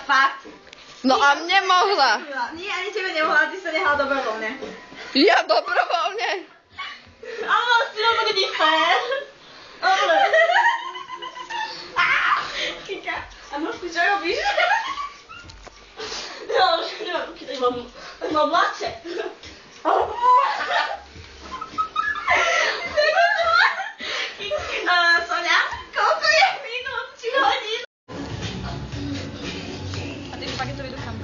fakt. No a mne mohla. Nie, ani tebe nemohla, ty sa nehala dobrovoľne. Ja dobrovoľne. Ale si to bude fér. Kika, a možno čo robíš? No, už ruky, tak mám mladšie. Sonia, koľko je minút, či hodín? A ty špagetový do kam?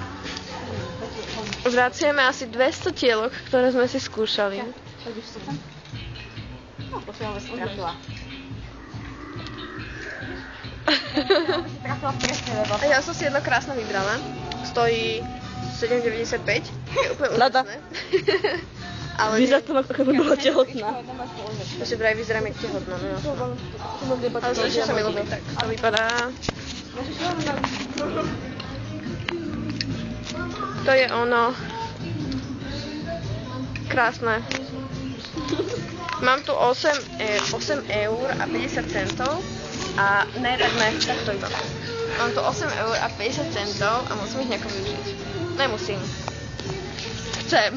Vraciame asi 200 tielok, ktoré sme si skúšali. Chodíš si tam? No, posiaľa si trafila. Trafila presne, lebo... A ja som si jedno krásne vybrala. Stojí 7,95. Je úplne úžasné. Ale vyzerá to ako by bola tehotná. Takže vraj vyzerám jak tehotná, no jasno. Ale strašne sa mi ľúbi, tak to vypadá. To je ono. Krásne. Mám tu 8 eur a 50 centov a ne, tak to iba. Mám tu 8 eur a 50 centov a musím ich nejako využiť. Nemusím. Chcem.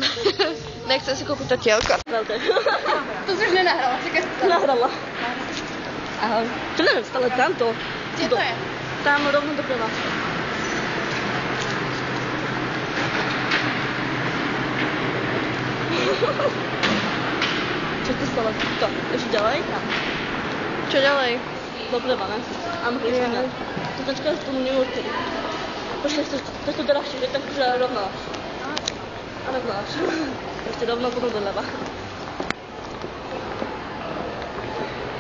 Nechcem si kúpiť to tielko. To si už nenahrala, čakaj. Nahrala. Ahoj. Čo neviem, stále tamto. Kde to je? Tam rovno doprava. Čo to stalo? To, ešte ďalej? Čo ďalej? Doprava, ne? A mohli sme mať. To tačka z tomu neurčili. Počkaj, to je to drahšie, že takže rovno. A rovno až. Ešte rovno potom doľava.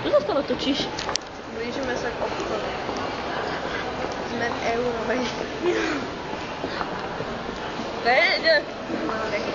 Čo sa stále točíš? Blížime sa k obchodu. Sme v eurovej. Ne. Máme taký